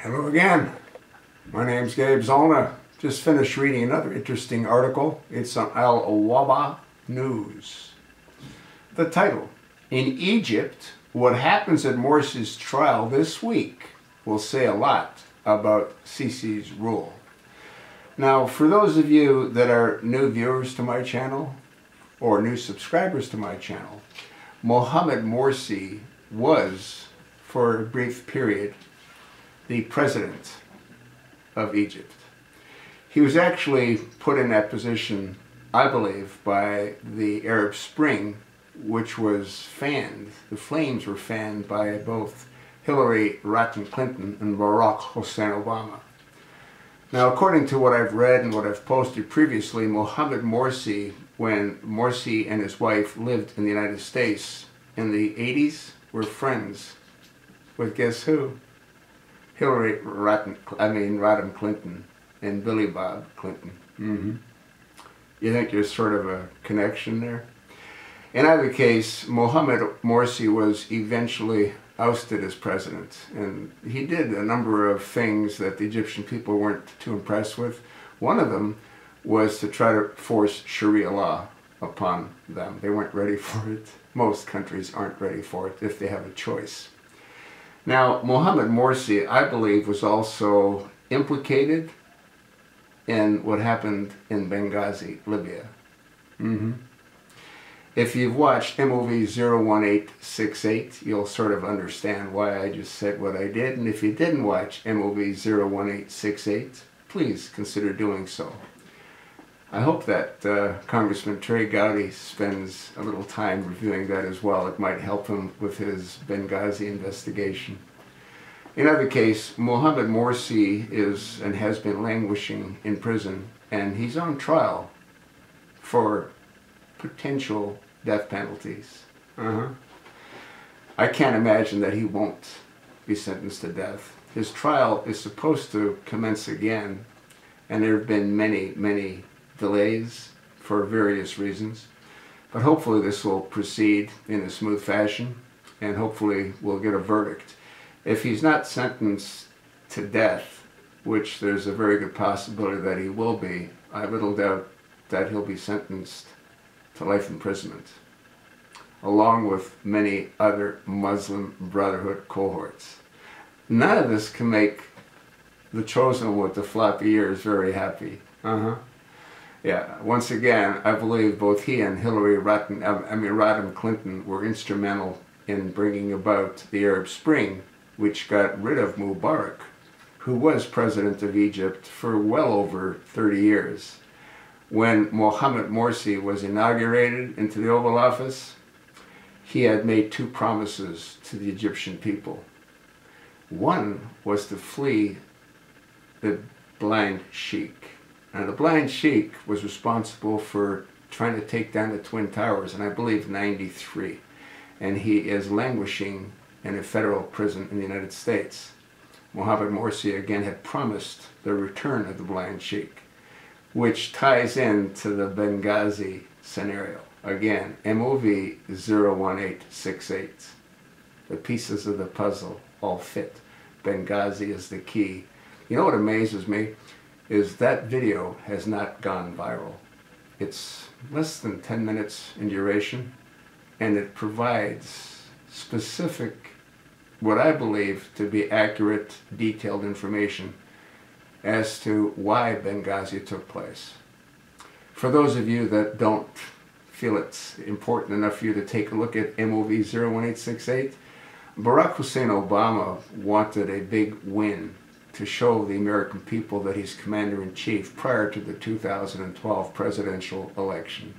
Hello again. My name's Gabe Zollner. Just finished reading another interesting article. It's on Albwaba News. The title, In Egypt, What Happens at Morsi's Trial This Week Will Say a Lot About Sisi's Rule. Now, for those of you that are new viewers to my channel, or new subscribers to my channel, Mohamed Morsi was, for a brief period, the president of Egypt. He was actually put in that position, I believe, by the Arab Spring, which was fanned. The flames were fanned by both Hillary Clinton and Barack Hussein Obama. Now, according to what I've read and what I've posted previously, Mohamed Morsi, when Morsi and his wife lived in the United States in the 80s, were friends with guess who? Hillary Clinton and Billy Bob Clinton. You think there's sort of a connection there? In either case, Mohamed Morsi was eventually ousted as president, and he did a number of things that the Egyptian people weren't too impressed with. One of them was to try to force Sharia law upon them. They weren't ready for it. Most countries aren't ready for it if they have a choice. Now, Mohamed Morsi, I believe, was also implicated in what happened in Benghazi, Libya. If you've watched MOV 01868, you'll sort of understand why I just said what I did. And if you didn't watch MOV 01868, please consider doing so. I hope that Congressman Trey Gowdy spends a little time reviewing that as well. It might help him with his Benghazi investigation. In either case, Mohamed Morsi is and has been languishing in prison, and he's on trial for potential death penalties. I can't imagine that he won't be sentenced to death. His trial is supposed to commence again, and there have been many delays for various reasons, but hopefully this will proceed in a smooth fashion, and hopefully we'll get a verdict. If he's not sentenced to death, which there's a very good possibility that he will be, I have little doubt that he'll be sentenced to life imprisonment, along with many other Muslim Brotherhood cohorts. None of this can make the chosen with the floppy ears very happy. Yeah, once again, I believe both he and Hillary Clinton were instrumental in bringing about the Arab Spring, which got rid of Mubarak, who was president of Egypt for well over 30 years. When Mohamed Morsi was inaugurated into the Oval Office, he had made two promises to the Egyptian people. One was to flee the blind sheikh. Now, the blind sheikh was responsible for trying to take down the Twin Towers in, I believe, '93. And he is languishing in a federal prison in the United States. Mohamed Morsi again had promised the return of the blind sheikh, which ties into the Benghazi scenario. Again, MOV 01868. The pieces of the puzzle all fit. Benghazi is the key. You know what amazes me? Is that video has not gone viral. It's less than 10 minutes in duration, and it provides specific, what I believe to be accurate, detailed information as to why Benghazi took place. For those of you that don't feel it's important enough for you to take a look at MOV 01868, Barack Hussein Obama wanted a big win to show the American people that he's commander-in-chief prior to the 2012 presidential election.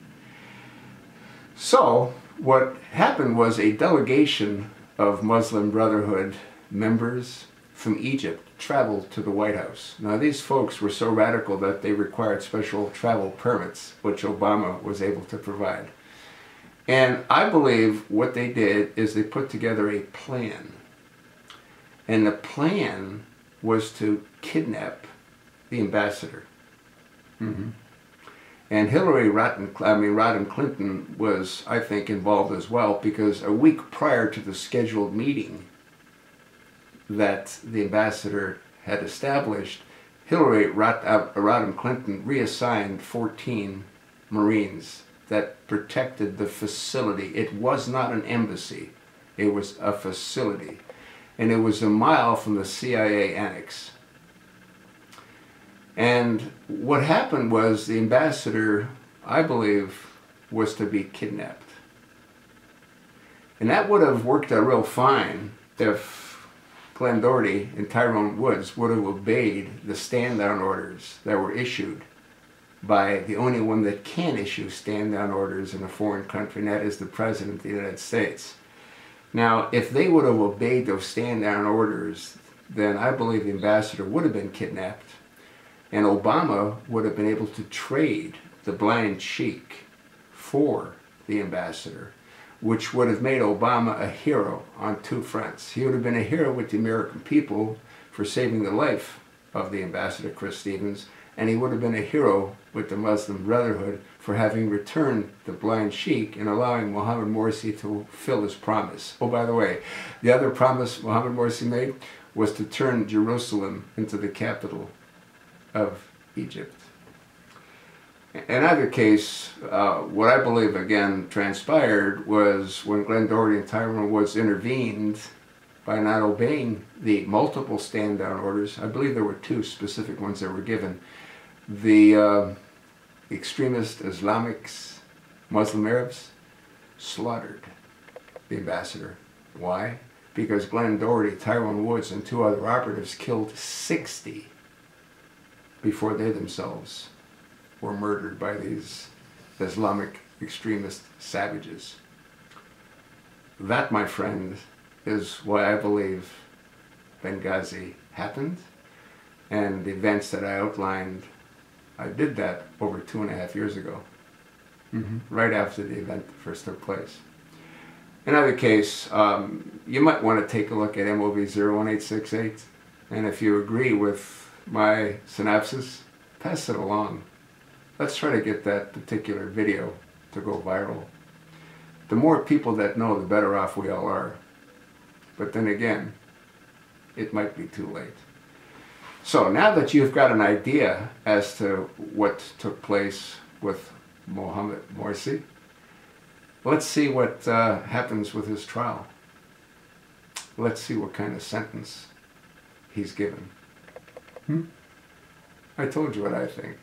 So, what happened was a delegation of Muslim Brotherhood members from Egypt traveled to the White House. Now, these folks were so radical that they required special travel permits, which Obama was able to provide. And I believe what they did is they put together a plan. And the plan was to kidnap the ambassador. And Hillary Clinton was, I think, involved as well, because a week prior to the scheduled meeting that the ambassador had established, Hillary Rodham Clinton reassigned 14 Marines that protected the facility. It was not an embassy. It was a facility. And it was a mile from the CIA annex. And what happened was the ambassador, I believe, was to be kidnapped. And that would have worked out real fine if Glenn Doherty and Tyrone Woods would have obeyed the stand-down orders that were issued by the only one that can issue stand-down orders in a foreign country, and that is the President of the United States. Now, if they would have obeyed those stand-down orders, then I believe the ambassador would have been kidnapped, and Obama would have been able to trade the blind sheik for the ambassador, which would have made Obama a hero on two fronts. He would have been a hero with the American people for saving the life of the ambassador, Chris Stevens, and he would have been a hero with the Muslim Brotherhood for having returned the blind sheik and allowing Mohammed Morsi to fulfill his promise. Oh, by the way, the other promise Mohammed Morsi made was to turn Jerusalem into the capital of Egypt. In either case, what I believe again transpired was when Glenn Doherty and Tyrone Woods intervened by not obeying the multiple stand-down orders. I believe there were two specific ones that were given. The extremist Islamics, Muslim Arabs, slaughtered the ambassador. Why? Because Glenn Doherty, Tyrone Woods, and two other operatives killed 60 before they themselves were murdered by these Islamic extremist savages. That, my friend, is why I believe Benghazi happened, and the events that I outlined, I did that over 2.5 years ago, right after the event first took place. In either case, you might want to take a look at MOV 01868, and if you agree with my synopsis, pass it along. Let's try to get that particular video to go viral. The more people that know, the better off we all are. But then again, it might be too late. So now that you've got an idea as to what took place with Mohammed Morsi, let's see what happens with his trial. Let's see what kind of sentence he's given. I told you what I think.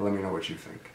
Let me know what you think.